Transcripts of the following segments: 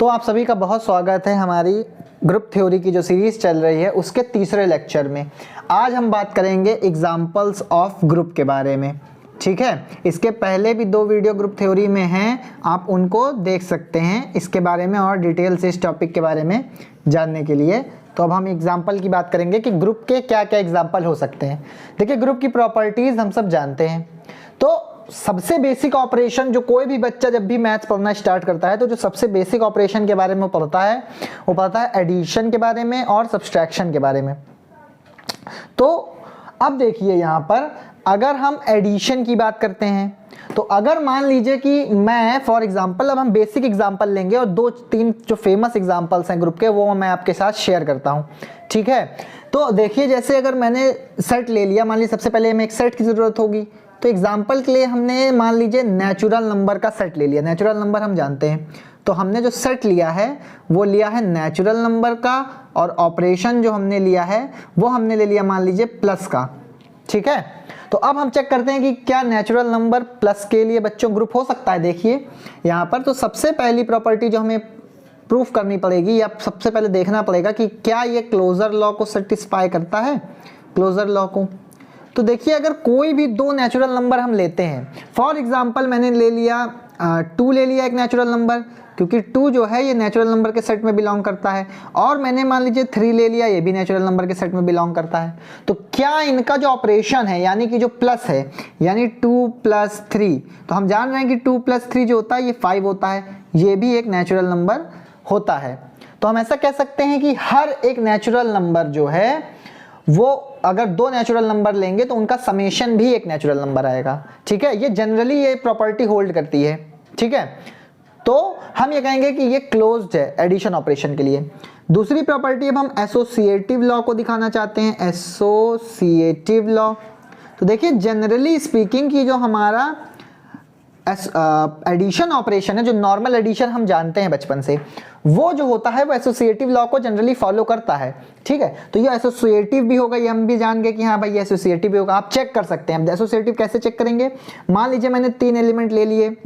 तो आप सभी का बहुत स्वागत है हमारी ग्रुप थ्योरी की जो सीरीज चल रही है उसके तीसरे लेक्चर में। आज हम बात करेंगे एग्जाम्पल्स ऑफ ग्रुप के बारे में। ठीक है, इसके पहले भी 2 वीडियो ग्रुप थ्योरी में हैं, आप उनको देख सकते हैं इसके बारे में और डिटेल से इस टॉपिक के बारे में जानने के लिए। तो अब हम एग्जाम्पल की बात करेंगे कि ग्रुप के क्या क्या एग्जाम्पल हो सकते हैं। देखिए, ग्रुप की प्रॉपर्टीज हम सब जानते हैं। तो सबसे बेसिक ऑपरेशन जो कोई भी बच्चा जब भी मैथ्स पढ़ना स्टार्ट करता है तो जो सबसे बेसिक ऑपरेशन के बारे में पढ़ता है वो पढ़ता है एडिशन के बारे में और सब्सट्रैक्शन के बारे में। तो अब देखिए, यहाँ पर अगर हम एडिशन की बात करते हैं तो अगर मान लीजिए कि मैं फॉर एग्जांपल, अब हम बेसिक एग्जांपल लेंगे और 2-3 जो फेमस एग्जांपल्स हैं ग्रुप के वो मैं आपके साथ शेयर करता हूँ। ठीक है, तो देखिए, जैसे अगर मैंने सेट ले लिया, मान लीजिए सबसे पहले हमें एक सेट की ज़रूरत होगी। तो एग्जाम्पल के लिए हमने मान लीजिए नेचुरल नंबर का सेट ले लिया। नेचुरल नंबर हम जानते हैं, तो हमने जो सेट लिया है वो लिया है नेचुरल नंबर का, और ऑपरेशन जो हमने लिया है वो हमने ले लिया मान लीजिए प्लस का। ठीक है, तो अब हम चेक करते हैं कि क्या नेचुरल नंबर प्लस के लिए बच्चों ग्रुप हो सकता है। देखिए यहाँ पर, तो सबसे पहली प्रॉपर्टी जो हमें प्रूफ करनी पड़ेगी या सबसे पहले देखना पड़ेगा कि क्या ये क्लोजर लॉ को सेटिस्फाई करता है, क्लोजर लॉ को। तो देखिए, अगर कोई भी 2 नेचुरल नंबर हम लेते हैं, फॉर एग्जांपल मैंने ले लिया 2 ले लिया एक नेचुरल नंबर, क्योंकि 2 जो है ये नेचुरल नंबर के सेट में बिलोंग करता है, और मैंने मान लीजिए 3 ले लिया, ये भी नेचुरल नंबर के सेट में बिलोंग करता है। तो क्या इनका जो ऑपरेशन है यानी कि जो प्लस है, यानी 2 + 3, तो हम जान रहे हैं कि 2 + 3 जो होता है ये 5 होता है, ये भी एक नेचुरल नंबर होता है। तो हम ऐसा कह सकते हैं कि हर एक नेचुरल नंबर जो है वो, अगर 2 नेचुरल नंबर लेंगे तो उनका समेशन भी एक नेचुरल नंबर आएगा। ठीक है, ये जनरली ये प्रॉपर्टी होल्ड करती है। ठीक है, तो हम ये कहेंगे कि ये क्लोज्ड है एडिशन ऑपरेशन के लिए। दूसरी प्रॉपर्टी, अब हम एसोसिएटिव लॉ को दिखाना चाहते हैं, एसोसिएटिव लॉ। तो देखिए, जनरली स्पीकिंग की जो हमारा एडिशन ऑपरेशन है, जो नॉर्मल एडिशन हम जानते हैं बचपन से, वो जो होता है वो एसोसिएटिव लॉ को जनरली फॉलो करता है। ठीक है, तो ये एसोसिएटिव भी होगा, ये हम भी जान गए कि हाँ भाई ये एसोसिएटिव भी होगा। आप चेक कर सकते हैं। एसोसिएटिव कैसे चेक करेंगे, मान लीजिए मैंने 3 एलिमेंट ले लिए,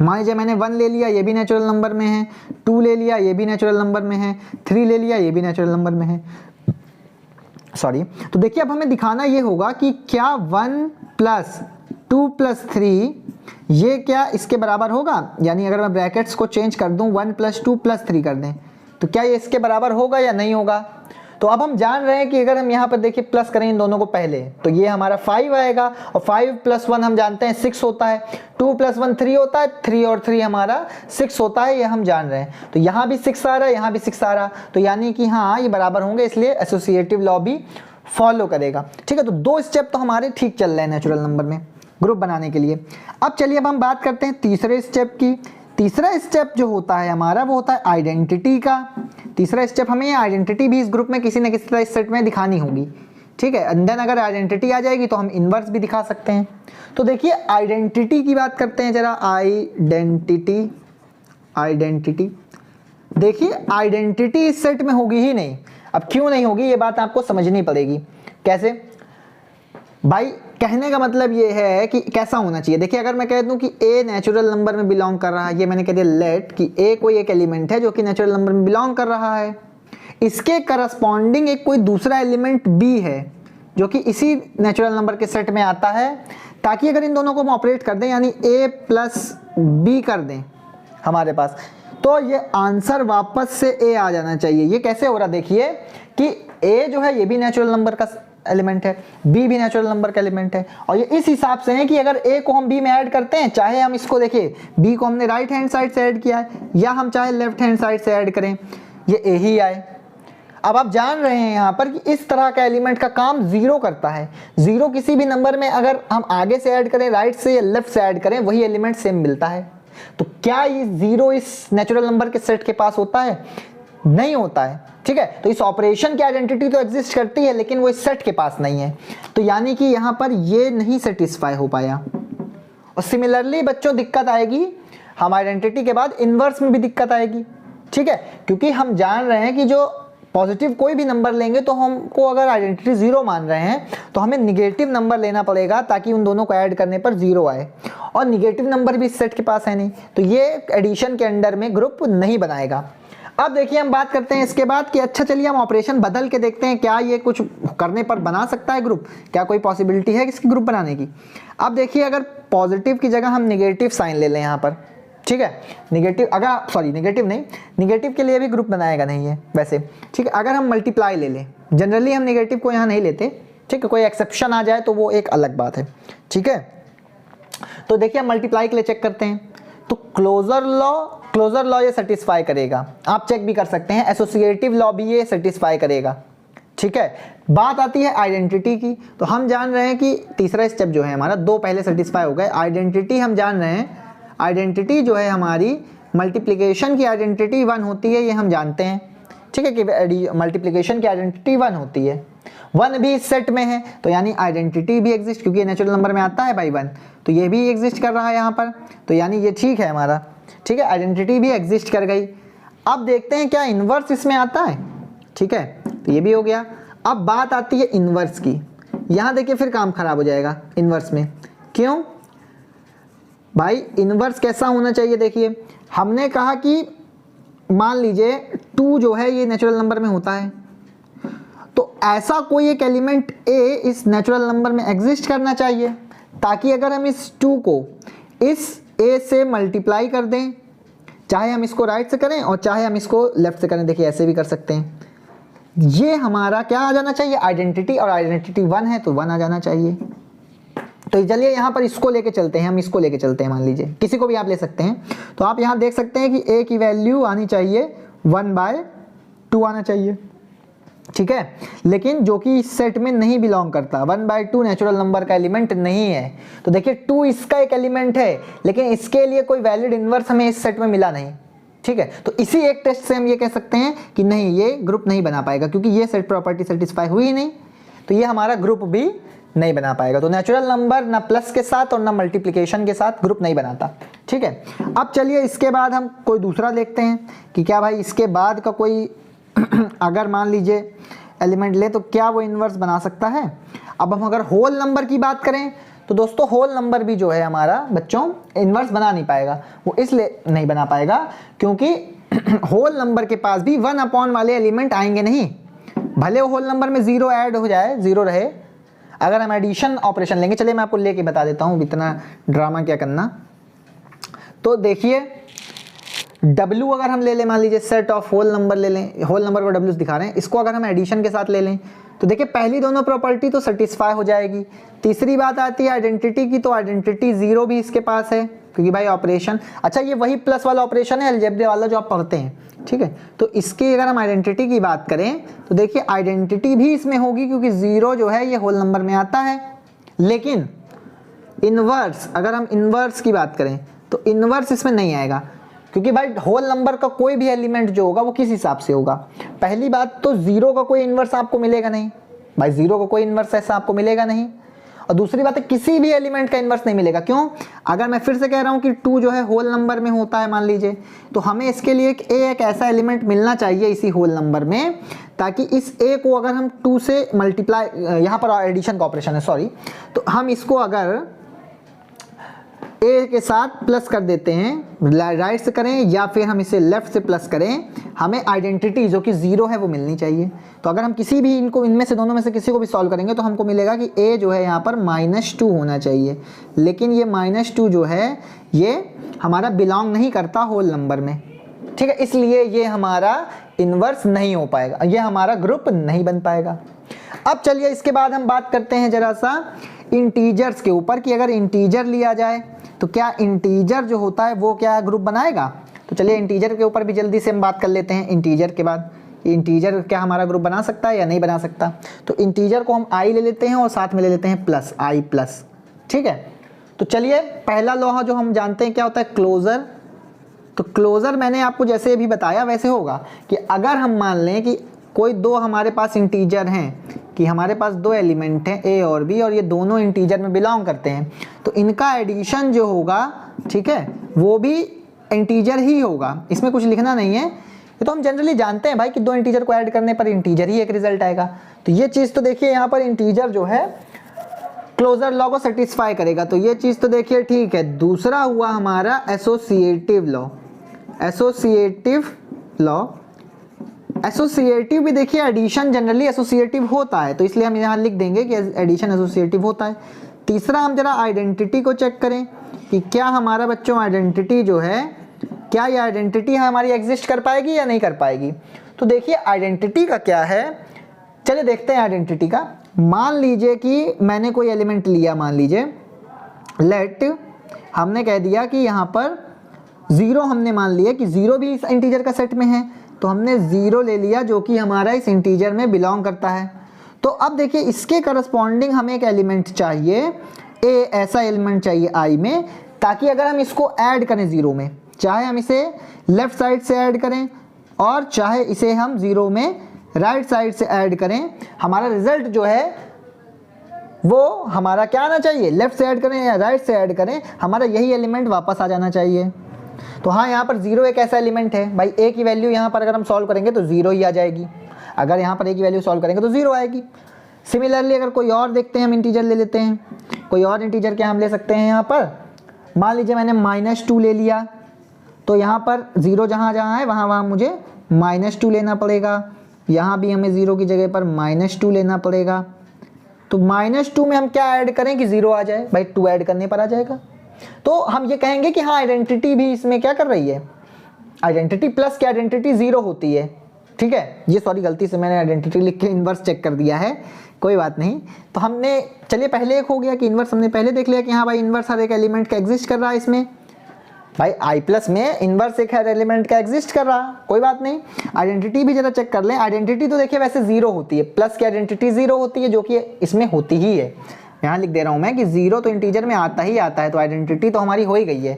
मान लीजिए मैंने 1 ले लिया, ये भी नेचुरल नंबर में है, 2 ले लिया, ये भी नेचुरल नंबर में है, 3 ले लिया, ये भी नेचुरल नंबर में है। सॉरी, तो देखिए अब हमें दिखाना ये होगा कि क्या 1 + 2 + 3 ये क्या इसके बराबर होगा। यानी अगर मैं ब्रैकेट्स को चेंज कर दूं, 1 + 2 + 3 कर दें, तो क्या ये इसके बराबर होगा या नहीं होगा। तो अब हम जान रहे हैं कि अगर हम यहाँ पर देखिए प्लस करें इन दोनों को पहले, तो ये हमारा 5 आएगा, और 5 + 1 हम जानते हैं 6 होता है, 2 + 1 3 होता है, 3 और 3 हमारा 6 होता है, ये हम जान रहे हैं। तो यहाँ भी 6 आ रहा है, यहाँ भी 6 आ रहा, तो यानी कि हाँ ये बराबर होंगे, इसलिए एसोसिएटिव लॉ भी फॉलो करेगा। ठीक है, तो 2 स्टेप तो हमारे ठीक चल रहे हैं नेचुरल नंबर में ग्रुप बनाने के लिए। अब चलिए अब हम बात करते हैं तीसरे स्टेप की। तीसरा स्टेप जो होता है हमारा वो होता है आइडेंटिटी का। तीसरा स्टेप, हमें ये आइडेंटिटी भी इस ग्रुप में किसी न किसी तरह इस सेट में दिखानी होगी। ठीक है, एंड देन अगर आइडेंटिटी आ जाएगी तो हम इन्वर्स भी दिखा सकते हैं। तो देखिए आइडेंटिटी की बात करते हैं जरा। आइडेंटिटी, आइडेंटिटी, देखिए आइडेंटिटी इस सेट में होगी ही नहीं। अब क्यों नहीं होगी ये बात आपको समझनी पड़ेगी। कैसे भाई, कहने का मतलब ये है कि कैसा होना चाहिए। देखिए, अगर मैं कह दूं कि a नेचुरल नंबर में बिलोंग कर रहा है, ये मैंने कह दिया लेट कि a कोई एक एलिमेंट है जो कि नेचुरल नंबर में बिलोंग कर रहा है, इसके करस्पॉन्डिंग एक कोई दूसरा एलिमेंट b है जो कि इसी नेचुरल नंबर के सेट में आता है, ताकि अगर इन दोनों को हम ऑपरेट कर दें यानी a + b कर दें हमारे पास, तो ये आंसर वापस से a आ जाना चाहिए। ये कैसे हो रहा, देखिए कि a जो है ये भी नेचुरल नंबर का एलिमेंट है, b भी नेचुरल नंबर का एलिमेंट है, और ये इस हिसाब से है कि अगर a को हम b में ऐड करते हैं, चाहे हम इसको देखिए b को हमने राइट हैंड साइड से ऐड किया है या हम चाहे लेफ्ट हैंड साइड से ऐड करें, ये a ही आए। अब आप जान रहे हैं यहाँ पर कि इस तरह का एलिमेंट का काम 0 करता है। 0 किसी भी नंबर में अगर हम आगे से ऐड करें, राइट से या लेफ्ट से ऐड करें, वही एलिमेंट सेम मिलता है। तो क्या ये 0 इस नेचुरल नंबर के सेट के पास होता है? नहीं होता है। ठीक है, तो इस ऑपरेशन की आइडेंटिटी तो एग्जिस्ट करती है, लेकिन वो इस सेट के पास नहीं है, तो यानी कि यहाँ पर ये नहीं सेटिस्फाई हो पाया। और सिमिलरली बच्चों दिक्कत आएगी, हम आइडेंटिटी के बाद इनवर्स में भी दिक्कत आएगी। ठीक है, क्योंकि हम जान रहे हैं कि जो पॉजिटिव कोई भी नंबर लेंगे तो हमको अगर आइडेंटिटी 0 मान रहे हैं तो हमें निगेटिव नंबर लेना पड़ेगा ताकि उन दोनों को ऐड करने पर 0 आए, और निगेटिव नंबर भी इस सेट के पास है नहीं, तो ये एडिशन के अंडर में ग्रुप नहीं बनाएगा। अब देखिए हम बात करते हैं इसके बाद कि अच्छा चलिए हम ऑपरेशन बदल के देखते हैं क्या ये कुछ करने पर बना सकता है ग्रुप, क्या कोई पॉसिबिलिटी है इसकी ग्रुप बनाने की। अब देखिए अगर पॉजिटिव की जगह हम निगेटिव साइन ले लें यहाँ पर, ठीक है, निगेटिव अगर सॉरी निगेटिव नहीं, निगेटिव के लिए भी ग्रुप बनाएगा नहीं है वैसे, ठीक है। अगर हम मल्टीप्लाई ले लें, जनरली हम निगेटिव को यहाँ नहीं लेते, ठीक है, कोई एक्सेप्शन आ जाए तो वो एक अलग बात है, ठीक है। तो देखिए हम मल्टीप्लाई के लिए चेक करते हैं, तो क्लोजर लॉ ये सेटिस्फाई करेगा, आप चेक भी कर सकते हैं, एसोसिएटिव लॉ भी ये सेटिस्फाई करेगा, ठीक है। बात आती है आइडेंटिटी की, तो हम जान रहे हैं कि तीसरा स्टेप जो है हमारा, दो पहले सेटिस्फाई हो गए, आइडेंटिटी हम जान रहे हैं, आइडेंटिटी जो है हमारी मल्टीप्लिकेशन की आइडेंटिटी 1 होती है, ये हम जानते हैं, ठीक है, कि मल्टीप्लिकेशन की आइडेंटिटी 1 होती है, 1 भी इस सेट में है तो यानी आइडेंटिटी भी एग्जिस्ट, क्योंकि नेचुरल नंबर में आता है बाई 1, तो ये भी एग्जिस्ट कर रहा है यहाँ पर, तो यानी ये ठीक है हमारा, ठीक है, आइडेंटिटी भी एग्जिस्ट कर गई। अब देखते हैं क्या इनवर्स इसमें आता है, ठीक है, तो ये भी हो गया। अब बात आती है इनवर्स की, यहाँ देखिए फिर काम खराब हो जाएगा इनवर्स में, क्यों भाई, इनवर्स कैसा होना चाहिए, देखिए हमने कहा कि मान लीजिए 2 जो है ये नेचुरल नंबर में होता है, तो ऐसा कोई एक एलिमेंट a इस नेचुरल नंबर में एग्जिस्ट करना चाहिए, ताकि अगर हम इस 2 को इस a से मल्टीप्लाई कर दें, चाहे हम इसको राइट से करें और चाहे हम इसको लेफ्ट से करें, देखिए ऐसे भी कर सकते हैं, ये हमारा क्या आ जाना चाहिए, आइडेंटिटी, और आइडेंटिटी 1 है तो 1 आ जाना चाहिए। तो चलिए यहाँ पर इसको लेके चलते हैं, हम इसको लेके चलते हैं, मान लीजिए किसी को भी आप ले सकते हैं, तो आप यहाँ देख सकते हैं कि a की वैल्यू आनी चाहिए 1/2 आना चाहिए, ठीक है, लेकिन जो कि इस सेट में नहीं बिलोंग करता, 1/2 नेचुरल नंबर का एलिमेंट नहीं है, तो देखिए 2 इसका एक एलिमेंट है, लेकिन इसके लिए कोई वैलिड इनवर्स हमें इस सेट में मिला नहीं, ठीक है। तो इसी एक टेस्ट से हम ये कह सकते हैं कि नहीं, ये ग्रुप नहीं बना पाएगा, क्योंकि ये सेट प्रॉपर्टी सेटिस्फाई हुई ही नहीं, तो ये हमारा ग्रुप भी नहीं बना पाएगा। तो नेचुरल नंबर ना प्लस के साथ और ना मल्टीप्लिकेशन के साथ ग्रुप नहीं बनाता, ठीक है। अब चलिए इसके बाद हम कोई दूसरा देखते हैं कि क्या भाई इसके बाद का कोई अगर मान लीजिए एलिमेंट ले तो क्या वो इन्वर्स बना सकता है। अब हम अगर होल नंबर की बात करें तो दोस्तों होल नंबर भी जो है हमारा बच्चों इन्वर्स बना नहीं पाएगा, वो इसलिए नहीं बना पाएगा क्योंकि होल नंबर के पास भी 1 वाले एलिमेंट आएंगे नहीं, भले वो होल नंबर में 0 ऐड हो जाए, 0 रहे। अगर हम एडिशन ऑपरेशन लेंगे, चलिए मैं आपको लेके बता देता हूँ, इतना ड्रामा क्या करना। तो देखिए W अगर हम ले लें, मान लीजिए सेट ऑफ होल नंबर ले लें, होल नंबर को W दिखा रहे हैं, इसको अगर हम एडिशन के साथ ले लें तो देखिए पहली दोनों प्रॉपर्टी तो सेटिस्फाई हो जाएगी। तीसरी बात आती है आइडेंटिटी की, तो आइडेंटिटी 0 भी इसके पास है क्योंकि भाई ऑपरेशन, अच्छा ये वही प्लस वाला ऑपरेशन है अलजेब्रा वाला जो आप पढ़ते हैं, ठीक है। तो इसकी अगर हम आइडेंटिटी की बात करें तो देखिए आइडेंटिटी भी इसमें होगी क्योंकि 0 जो है ये होल नंबर में आता है, लेकिन इनवर्स, अगर हम इनवर्स की बात करें तो इनवर्स इसमें नहीं आएगा क्योंकि भाई होल नंबर का कोई भी एलिमेंट जो होगा वो किस हिसाब से होगा। पहली बात तो 0 का कोई इनवर्स आपको मिलेगा नहीं, भाई 0 का कोई इनवर्स ऐसा आपको मिलेगा नहीं, और दूसरी बात है किसी भी एलिमेंट का इनवर्स नहीं मिलेगा। क्यों? अगर मैं फिर से कह रहा हूं कि 2 जो है होल नंबर में होता है मान लीजिए, तो हमें इसके लिए एक ऐसा एलिमेंट मिलना चाहिए इसी होल नंबर में, ताकि इस a को अगर हम 2 से मल्टीप्लाई, यहाँ पर एडिशन का ऑपरेशन है सॉरी, तो हम इसको अगर a के साथ प्लस कर देते हैं, राइट से करें या फिर हम इसे लेफ्ट से प्लस करें, हमें आइडेंटिटी जो कि 0 है वो मिलनी चाहिए। तो अगर हम किसी भी इनमें से दोनों में से किसी को भी सॉल्व करेंगे तो हमको मिलेगा कि a जो है यहाँ पर -2 होना चाहिए, लेकिन ये -2 जो है ये हमारा बिलोंग नहीं करता होल नंबर में, ठीक है, इसलिए ये हमारा इनवर्स नहीं हो पाएगा, ये हमारा ग्रुप नहीं बन पाएगा। अब चलिए इसके बाद हम बात करते हैं जरा सा इंटीजर्स के ऊपर कि अगर इंटीजर लिया जाए तो क्या इंटीजर जो होता है वो क्या ग्रुप बनाएगा। तो चलिए इंटीजर के ऊपर भी जल्दी से हम बात कर लेते हैं। इंटीजर के बाद इंटीजर क्या हमारा ग्रुप बना सकता है या नहीं बना सकता। तो इंटीजर को हम i ले लेते हैं और साथ में ले लेते हैं प्लस i प्लस, ठीक है। तो चलिए पहला लॉ जो हम जानते हैं क्या होता है, क्लोजर। तो क्लोजर मैंने आपको जैसे भी बताया वैसे होगा कि अगर हम मान लें कि कोई दो हमारे पास इंटीजर हैं, कि हमारे पास 2 एलिमेंट हैं a और b और ये दोनों इंटीजर में बिलोंग करते हैं, तो इनका एडिशन जो होगा, ठीक है, वो भी इंटीजर ही होगा, इसमें कुछ लिखना नहीं है, ये तो हम जनरली जानते हैं भाई कि दो इंटीजर को ऐड करने पर इंटीजर ही एक रिजल्ट आएगा। तो ये चीज तो देखिए यहाँ पर इंटीजर जो है क्लोजर लॉ को सेटिस्फाई करेगा, तो ये चीज तो देखिए ठीक है। दूसरा हुआ हमारा associative law. Associative law, associative भी देखिए एडिशन जनरली एसोसिएटिव होता है, तो इसलिए हम यहाँ लिख देंगे कि एडिशन एसोसिएटिव होता है। तीसरा हम जरा आइडेंटिटी को चेक करें कि क्या हमारा बच्चों आइडेंटिटी जो है, क्या ये आइडेंटिटी हमारी एग्जिस्ट कर पाएगी या नहीं कर पाएगी। तो देखिए आइडेंटिटी का क्या है, चलिए देखते हैं आइडेंटिटी का। मान लीजिए कि मैंने कोई एलिमेंट लिया, मान लीजिए लेट, हमने कह दिया कि यहाँ पर 0 हमने मान लिया कि 0 भी इस इंटीजर का सेट में है, तो हमने 0 ले लिया जो कि हमारा इस इंटीजर में बिलोंग करता है। तो अब देखिए इसके करस्पॉन्डिंग हमें एक एलिमेंट चाहिए, ऐसा एलिमेंट चाहिए i में, ताकि अगर हम इसको ऐड करें 0 में, चाहे हम इसे लेफ्ट साइड से ऐड करें और चाहे इसे हम 0 में राइट साइड से ऐड करें, हमारा रिजल्ट जो है वो हमारा क्या आना चाहिए, लेफ्ट से ऐड करें या राइट से ऐड करें, हमारा यही एलिमेंट वापस आ जाना चाहिए। तो हाँ, यहाँ पर 0 एक ऐसा एलिमेंट है भाई, a की वैल्यू यहाँ पर अगर हम सॉल्व करेंगे तो 0 ही आ जाएगी, अगर यहाँ पर a की वैल्यू सॉल्व करेंगे तो 0 आएगी। सिमिलरली अगर कोई और देखते हैं, हम इंटीजर ले लेते हैं, कोई और इंटीजर क्या हम ले सकते हैं यहाँ पर, मान लीजिए मैंने -2 ले लिया, तो यहाँ पर 0 जहाँ जहाँ है वहाँ मुझे -2 लेना पड़ेगा, यहाँ भी हमें 0 की जगह पर -2 लेना पड़ेगा। तो -2 में हम क्या ऐड करें कि 0 आ जाए, भाई 2 ऐड करने पर आ जाएगा। तो हम ये कहेंगे कि हाँ आइडेंटिटी भी इसमें क्या कर रही है, आइडेंटिटी प्लस की आइडेंटिटी 0 होती है, ठीक है। ये सॉरी गलती से मैंने आइडेंटिटी लिख के इन्वर्स चेक कर दिया है, कोई बात नहीं। तो हमने चलिए पहले एक हो गया कि इन्वर्स हमने पहले देख लिया कि हाँ भाई इन्वर्स हर एक एलिमेंट का एग्जिस्ट कर रहा है, इसमें भाई i प्लस में इन्वर्स एक हर एलिमेंट का एग्जिस्ट कर रहा, कोई बात नहीं। आइडेंटिटी भी जरा चेक कर लें, आइडेंटिटी तो देखिए वैसे 0 होती है, प्लस की आइडेंटिटी 0 होती है जो कि इसमें होती ही है। यहाँ लिख दे रहा हूँ मैं कि 0 तो इंटीजर में आता ही आता है, तो आइडेंटिटी तो हमारी हो ही गई है।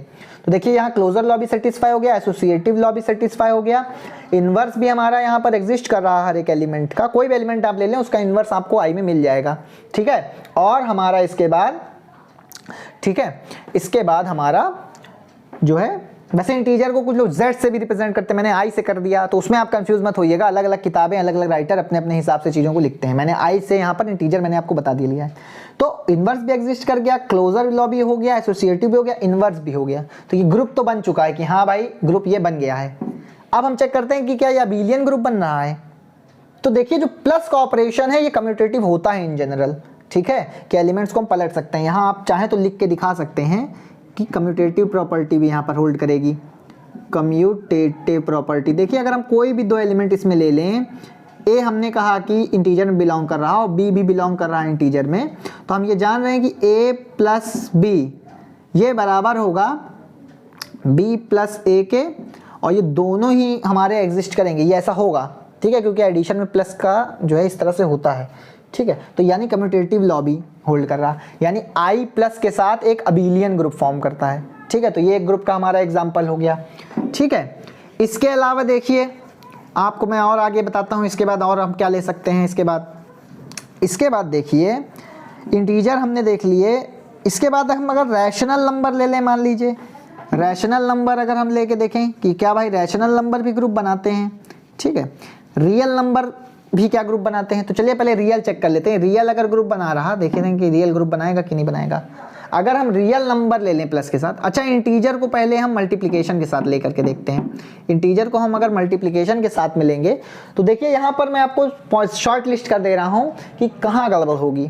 तो देखिए यहाँ क्लोजर लॉ भी सेटिस्फाई हो गया, एसोसिएटिव लॉ भी सेटिस्फाई हो गया, इन्वर्स भी हमारा यहाँ पर एग्जिस्ट कर रहा है हर एक एलिमेंट का, कोई भी एलिमेंट आप ले लें उसका इन्वर्स आपको i में मिल जाएगा, ठीक है। और हमारा इसके बाद, ठीक है, इसके बाद हमारा जो है, वैसे इंटीजर को कुछ लोग z से भी रिप्रेजेंट करते हैं, मैंने i से कर दिया, तो उसमें आप कंफ्यूज मत होइएगा, अलग अलग किताबें अलग अलग राइटर अपने अपने हिसाब से चीज़ों को लिखते हैं। मैंने i से यहाँ पर इंटीजर मैंने आपको बता दिया है। तो इन्वर्स भी एग्जिस्ट कर गया, क्लोजर लॉ भी हो गया, एसोसिएटिव भी हो गया, इन्वर्स भी हो गया, तो ये ग्रुप तो बन चुका है कि हाँ भाई ग्रुप ये बन गया है। अब हम चेक करते हैं कि क्या ये अबेलियन ग्रुप बन रहा है। तो देखिए जो प्लस का ऑपरेशन है ये कम्यूटेटिव होता है इन जनरल, ठीक है, कि एलिमेंट्स को हम पलट सकते हैं। यहाँ आप चाहें तो लिख के दिखा सकते हैं कि कम्यूटेटिव प्रॉपर्टी भी यहाँ पर होल्ड करेगी, कम्यूटेटिव प्रॉपर्टी। देखिए अगर हम कोई भी दो एलिमेंट इसमें ले लें, ए हमने कहा कि इंटीजर में बिलोंग कर रहा और बी भी बिलोंग कर रहा है इंटीजर में, तो हम ये जान रहे हैं कि ए प्लस बी ये बराबर होगा बी प्लस ए के, और ये दोनों ही हमारे एग्जिस्ट करेंगे, ये ऐसा होगा, ठीक है, क्योंकि एडिशन में प्लस का जो है इस तरह से होता है, ठीक है। तो यानी कम्यूटेटिव लॉ भी होल्ड कर रहा, यानी i प्लस के साथ एक अबेलियन ग्रुप फॉर्म करता है, ठीक है। तो ये एक ग्रुप का हमारा एग्जाम्पल हो गया, ठीक है। इसके अलावा देखिए आपको मैं और आगे बताता हूँ, इसके बाद और हम क्या ले सकते हैं। इसके बाद देखिए इंटीजर हमने देख लिए, इसके बाद हम अगर रैशनल नंबर ले लें, मान लीजिए रैशनल नंबर अगर हम लेके देखें कि क्या भाई रैशनल नंबर भी ग्रुप बनाते हैं, ठीक है, रियल नंबर भी क्या ग्रुप बनाते हैं। तो चलिए पहले रियल चेक कर लेते हैं, रियल अगर ग्रुप बना रहा, देखें कि रियल ग्रुप बनाएगा कि नहीं बनाएगा। अगर हम रियल नंबर ले लें प्लस के साथ, अच्छा इंटीजर को पहले हम मल्टीप्लिकेशन के साथ लेकर के देखते हैं। इंटीजर को हम अगर मल्टीप्लिकेशन के साथ में लेंगे तो देखिए यहाँ पर मैं आपको शॉर्ट लिस्ट कर दे रहा हूँ कि कहाँ गड़बड़ होगी।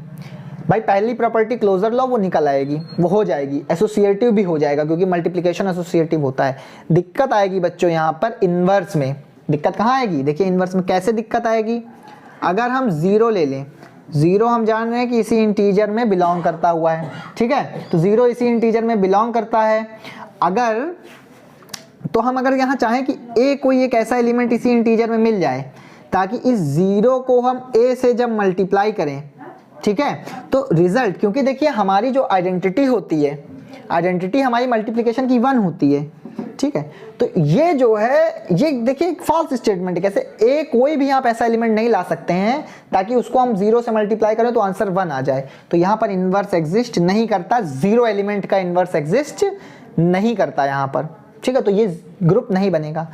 भाई पहली प्रॉपर्टी क्लोजर लॉ वो निकल आएगी, वो हो जाएगी, एसोसिएटिव भी हो जाएगा क्योंकि मल्टीप्लिकेशन एसोसिएटिव होता है। दिक्कत आएगी बच्चों यहाँ पर इन्वर्स में। दिक्कत कहाँ आएगी, देखिए इन्वर्स में कैसे दिक्कत आएगी। अगर हम 0 ले लें, 0 हम जान रहे हैं कि इसी इंटीजर में बिलोंग करता हुआ है, ठीक है, तो 0 इसी इंटीजर में बिलोंग करता है। अगर तो हम अगर यहाँ चाहें कि a कोई एक ऐसा एलिमेंट इसी इंटीजर में मिल जाए ताकि इस 0 को हम a से जब मल्टीप्लाई करें, ठीक है, तो रिजल्ट, क्योंकि देखिए हमारी जो आइडेंटिटी होती है, आइडेंटिटी हमारी मल्टीप्लिकेशन की 1 होती है, ठीक है, तो ये जो है ये देखिए एक फॉल्स स्टेटमेंट है। कैसे ए कोई भी आप ऐसा एलिमेंट नहीं ला सकते हैं ताकि उसको हम 0 से मल्टीप्लाई करें तो आंसर 1 आ जाए, तो यहाँ पर इन्वर्स एग्जिस्ट नहीं करता, 0 एलिमेंट का इन्वर्स एग्जिस्ट नहीं करता यहाँ पर, ठीक है, तो ये ग्रुप नहीं बनेगा।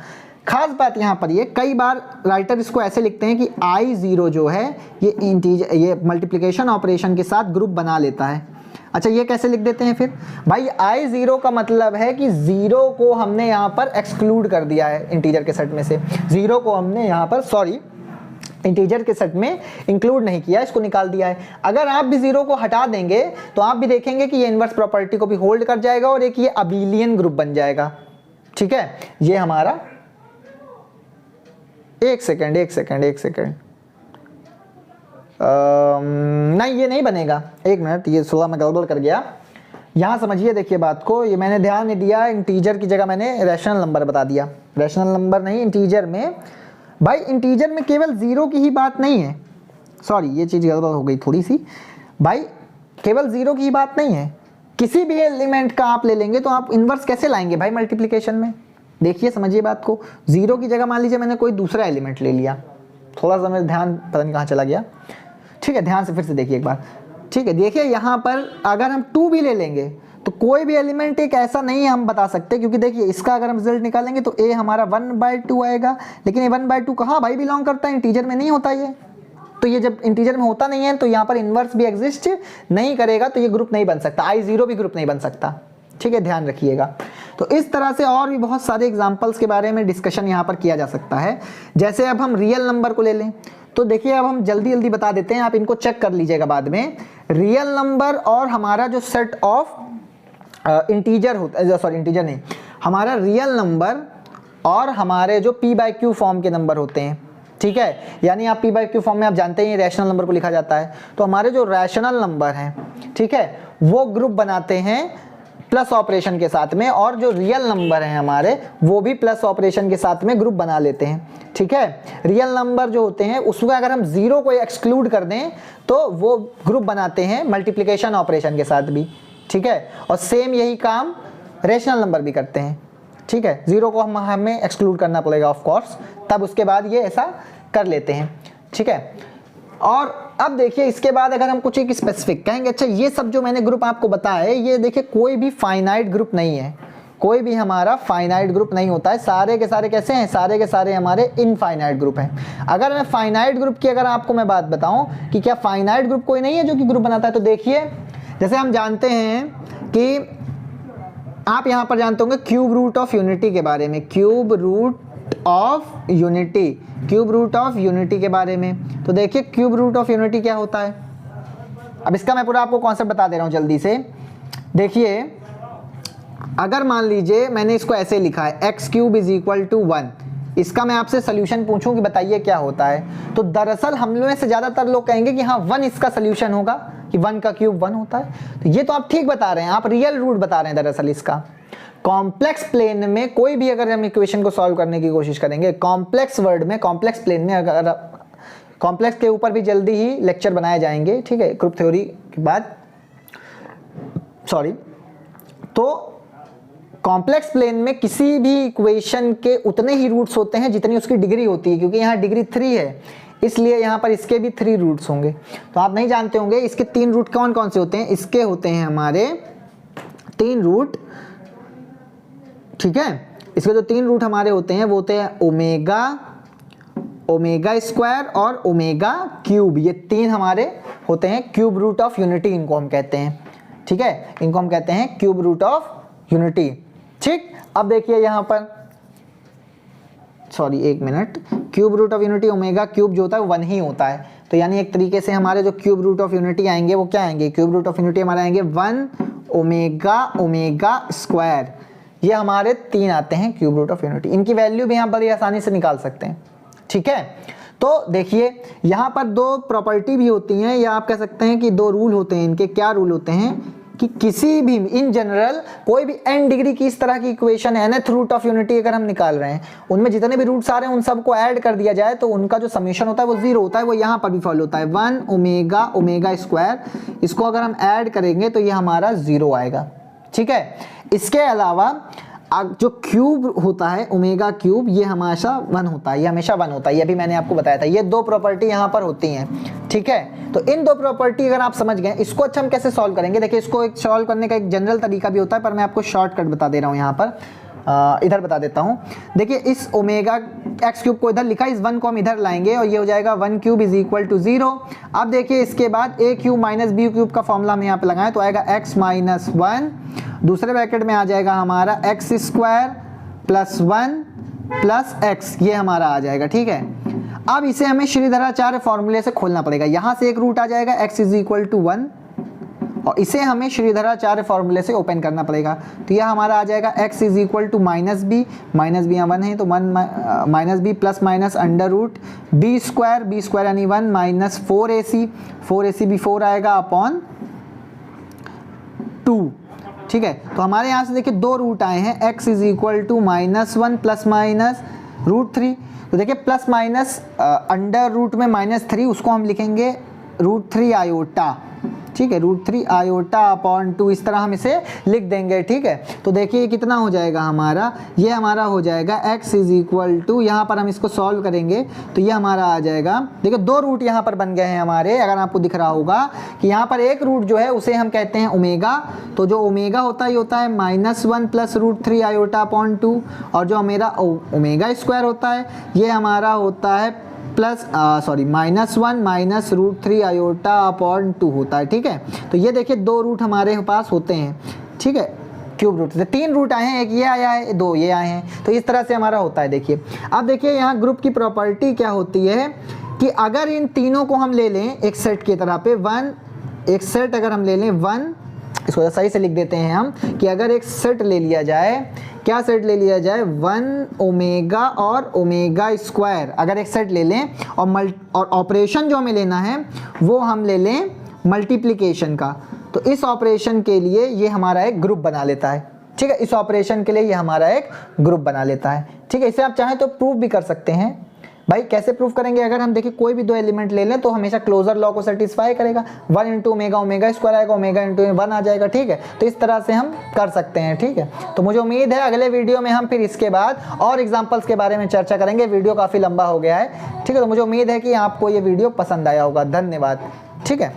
खास बात यहाँ पर ये, कई बार राइटर इसको ऐसे लिखते हैं कि I0 जो है ये इंटीजर, ये मल्टीप्लिकेशन ऑपरेशन के साथ ग्रुप बना लेता है। अच्छा ये कैसे लिख देते हैं फिर भाई, I0 का मतलब है कि 0 को हमने यहाँ पर एक्सक्लूड कर दिया है इंटीजर के सेट में से, 0 को हमने यहाँ पर सॉरी इंटीजर के सेट में इंक्लूड नहीं किया, इसको निकाल दिया है। अगर आप भी 0 को हटा देंगे तो आप भी देखेंगे कि ये इनवर्स प्रॉपर्टी को भी होल्ड कर जाएगा और एक ये अबेलियन ग्रुप बन जाएगा। ठीक है, ये हमारा एक सेकेंड नहीं ये नहीं बनेगा, एक मिनट, ये थोड़ा मैं गड़बड़ कर गया यहाँ, समझिए देखिए बात को, ये मैंने ध्यान नहीं दिया, इंटीजर की जगह मैंने रैशनल नंबर बता दिया, रैशनल नंबर नहीं, इंटीजर में भाई, इंटीजर में केवल 0 की ही बात नहीं है, सॉरी ये चीज़ गड़बड़ हो गई थोड़ी सी भाई, केवल 0 की ही बात नहीं है, किसी भी एलिमेंट का आप ले लेंगे तो आप इन्वर्स कैसे लाएंगे भाई मल्टीप्लिकेशन में, देखिए समझिए बात को, 0 की जगह मान लीजिए मैंने कोई दूसरा एलिमेंट ले लिया, थोड़ा सा मेरा ध्यान पता नहीं कहाँ चला गया, ठीक है ध्यान से फिर से देखिए एक बार, ठीक है देखिए यहाँ पर अगर हम 2 भी ले लेंगे तो कोई भी एलिमेंट एक ऐसा नहीं हम बता सकते, क्योंकि देखिए इसका अगर हम रिजल्ट निकालेंगे तो a हमारा 1/2 आएगा, लेकिन ये 1/2 कहाँ भाई बिलोंग करता है, इंटीजर में नहीं होता ये, तो ये जब इंटीजर में होता नहीं है तो यहाँ पर इन्वर्स भी एग्जिस्ट नहीं करेगा, तो ये ग्रुप नहीं बन सकता, I0 भी ग्रुप नहीं बन सकता। ठीक है, ध्यान रखिएगा। तो इस तरह से और भी बहुत सारे एग्जाम्पल्स के बारे में डिस्कशन यहाँ पर किया जा सकता है। जैसे अब हम रियल नंबर को ले लें तो देखिए, अब हम जल्दी जल्दी बता देते हैं, आप इनको चेक कर लीजिएगा बाद में। रियल नंबर और हमारा जो सेट ऑफ इंटीजर होता है, सॉरी इंटीजर नहीं, हमारा रियल नंबर और हमारे जो p/q फॉर्म के नंबर होते हैं, ठीक है, यानी आप p/q फॉर्म में आप जानते हैं रैशनल नंबर को लिखा जाता है, तो हमारे जो रैशनल नंबर हैं, ठीक है, वो ग्रुप बनाते हैं प्लस ऑपरेशन के साथ में, और जो रियल नंबर हैं हमारे वो भी प्लस ऑपरेशन के साथ में ग्रुप बना लेते हैं। ठीक है, रियल नंबर जो होते हैं उसमें अगर हम 0 को एक्सक्लूड कर दें तो वो ग्रुप बनाते हैं मल्टीप्लिकेशन ऑपरेशन के साथ भी। ठीक है, और सेम यही काम रेशनल नंबर भी करते हैं। ठीक है, 0 को हमें एक्सक्लूड करना पड़ेगा ऑफ कोर्स, तब उसके बाद ये ऐसा कर लेते हैं। ठीक है, और अब देखिए इसके बाद अगर हम कुछ एक स्पेसिफिक कहेंगे, अच्छा ये सब जो मैंने ग्रुप आपको बताया है, ये देखिए कोई भी फाइनाइट ग्रुप नहीं है, कोई भी हमारा फाइनाइट ग्रुप नहीं होता है, सारे के सारे कैसे हैं, सारे के सारे हमारे इनफाइनाइट ग्रुप हैं। अगर मैं फाइनाइट ग्रुप की अगर आपको मैं बात बताऊं कि क्या फाइनाइट ग्रुप कोई नहीं है जो कि ग्रुप बनाता है, तो देखिए जैसे हम जानते हैं कि आप यहां पर जानते होंगे क्यूब रूट ऑफ यूनिटी के बारे में, cube root of unity, cube root of unity के बारे में। तो देखिए क्यूब रूट ऑफ यूनिटी क्या होता है, अब इसका मैं पूरा आपको कॉन्सेप्ट बता दे रहा हूं जल्दी से। देखिए अगर मान लीजिए मैंने इसको ऐसे लिखा है x³ = 1, इसका मैं आपसे सोल्यूशन पूछूं कि बताइए क्या होता है, तो दरअसल हम लोग में से ज्यादातर लोग कहेंगे कि हाँ 1 इसका सोल्यूशन होगा, कि 1 का क्यूब 1 होता है। तो ये तो आप ठीक बता रहे हैं, आप रियल रूट बता रहे हैं दरअसल इसका। कॉम्प्लेक्स प्लेन में कोई भी अगर हम इक्वेशन को सॉल्व करने की कोशिश करेंगे, कॉम्प्लेक्स वर्ड में, कॉम्प्लेक्स प्लेन में, अगर कॉम्प्लेक्स के ऊपर भी जल्दी ही लेक्चर बनाए जाएंगे, ठीक है, ग्रुप थ्योरी के बाद, सॉरी, तो कॉम्प्लेक्स प्लेन में किसी भी इक्वेशन के उतने ही रूट्स होते हैं जितनी उसकी डिग्री होती है, क्योंकि यहाँ डिग्री 3 है, इसलिए यहाँ पर इसके भी 3 रूट्स होंगे। तो आप नहीं जानते होंगे इसके 3 रूट कौन कौन से होते हैं, इसके होते हैं हमारे 3 रूट। ठीक है, इसके जो 3 रूट हमारे होते हैं वो होते हैं ओमेगा, ओमेगा स्क्वायर और ओमेगा क्यूब, ये 3 हमारे होते हैं क्यूब रूट ऑफ यूनिटी, इनको हम कहते हैं। ठीक है, इनको हम कहते हैं क्यूब रूट ऑफ यूनिटी। ठीक, अब देखिए यहाँ पर, सॉरी एक minute, cube root of unity omega cube जो होता है 1 ही होता है, तो यानी एक तरीके से हमारे जो क्यूब रूट ऑफ यूनिटी आएंगे वो क्या आएंगे, क्यूब रूट ऑफ यूनिटी हमारे आएंगे 1 ओमेगा ओमेगा स्क्वायर, ये हमारे 3 आते हैं क्यूब रूट ऑफ यूनिटी। इनकी वैल्यू भी यहाँ बड़ी आसानी से निकाल सकते हैं। ठीक है, तो देखिए यहाँ पर 2 प्रॉपर्टी भी होती हैं, या आप कह सकते हैं कि 2 रूल होते हैं इनके। क्या रूल होते हैं कि किसी भी इन जनरल कोई भी n डिग्री की इस तरह की इक्वेशन है, nth रूट ऑफ यूनिटी अगर हम निकाल रहे हैं, उनमें जितने भी रूट्स आ रहे हैं उन सबको ऐड कर दिया जाए तो उनका जो समेशन होता है वो 0 होता है। वो यहाँ पर भी फॉलो होता है 1 ओमेगा ओमेगा स्क्वायर, इसको अगर हम ऐड करेंगे तो ये हमारा 0 आएगा। ठीक है, इसके अलावा जो क्यूब होता है ओमेगा क्यूब, ये हमेशा 1 होता है, ये हमेशा 1 होता है, ये भी मैंने आपको बताया था। ये 2 प्रॉपर्टी यहाँ पर होती हैं। ठीक है, तो इन 2 प्रॉपर्टी अगर आप समझ गए, इसको अच्छा हम कैसे सॉल्व करेंगे, देखिए इसको एक सॉल्व करने का एक जनरल तरीका भी होता है, पर मैं आपको शॉर्टकट बता दे रहा हूँ यहाँ पर। इधर बता देता हूँ। देखिए इस ओमेगा एक्स क्यूब को इधर लिखा, इस 1 को हम इधर लाएंगे और ये हो जाएगा 1 क्यूब इज इक्वल टू 0। अब देखिए इसके बाद ए क्यूब माइनस बी क्यूब का फॉर्मूला हम यहाँ पे लगाएं तो आएगा x माइनस 1, दूसरे ब्रैकेट में आ जाएगा हमारा x square plus 1 plus x, ये हमारा आ जाएगा। ठीक है, अब इसे हमें श्रीधराचार्य फॉर्मूले से खोलना पड़ेगा। यहाँ से एक रूट आ जाएगा x इज इक्वल टू 1 और इसे हमें श्रीधराचार्य फॉर्मूले से ओपन करना पड़ेगा। तो यह हमारा आ जाएगा x is equal to minus b यहाँ 1 है तो 1 minus b plus minus under root b square यानी 1 माइनस 4ac भी 4 आएगा अपॉन 2। ठीक है, तो हमारे यहाँ से देखिए 2 रूट आए हैं, x is equal to -1 plus minus √3। तो देखिए प्लस माइनस अंडर रूट में -3 उसको हम लिखेंगे √3 आयोटा। ठीक है, √3 आयोटा अपॉन 2 इस तरह हम इसे लिख देंगे। ठीक है, तो देखिए ये कितना हो जाएगा हमारा, ये हमारा हो जाएगा x इज इक्वल टू, यहाँ पर हम इसको सॉल्व करेंगे तो ये हमारा आ जाएगा। देखिए 2 रूट यहाँ पर बन गए हैं हमारे, अगर आपको दिख रहा होगा कि यहाँ पर एक रूट जो है उसे हम कहते हैं ओमेगा। तो जो ओमेगा होता है ये होता है -1 प्लस √3 आयोटा अपॉन 2 और जो मेरा ओमेगा स्क्वायर होता है ये हमारा होता है -1 माइनस √3 आयोटा अपॉन 2 होता है। ठीक है, तो ये देखिए 2 रूट हमारे पास होते हैं। ठीक है, क्यूब रूट से 3 रूट आए हैं, एक ये आया है 2 ये आए हैं, तो इस तरह से हमारा होता है। देखिए अब देखिए यहाँ ग्रुप की प्रॉपर्टी क्या होती है कि अगर इन तीनों को हम ले लें एक सेट की तरह पे, एक सेट अगर हम ले लें 1, इसको सही से लिख देते हैं हम कि अगर एक सेट ले लिया जाए, क्या सेट ले लिया जाए 1 ओमेगा और ओमेगा स्क्वायर, अगर एक सेट ले लें और ऑपरेशन जो हमें लेना है वो हम ले लें मल्टीप्लिकेशन का, तो इस ऑपरेशन के लिए ये हमारा एक ग्रुप बना लेता है। ठीक है, इस ऑपरेशन के लिए ये हमारा एक ग्रुप बना लेता है। ठीक है, इसे आप चाहें तो प्रूफ भी कर सकते हैं। भाई कैसे प्रूफ करेंगे, अगर हम देखिए कोई भी 2 एलिमेंट ले लें तो हमेशा क्लोजर लॉ को सेटिस्फाई करेगा। 1 इंटू ओमेगा स्क्वायर आएगा, ओमेगा इंटू 1 आ जाएगा। ठीक है, तो इस तरह से हम कर सकते हैं। ठीक है, तो मुझे उम्मीद है अगले वीडियो में हम फिर इसके बाद और एग्जाम्पल्स के बारे में चर्चा करेंगे। वीडियो काफ़ी लंबा हो गया है। ठीक है, तो मुझे उम्मीद है कि आपको ये वीडियो पसंद आया होगा। धन्यवाद। ठीक है।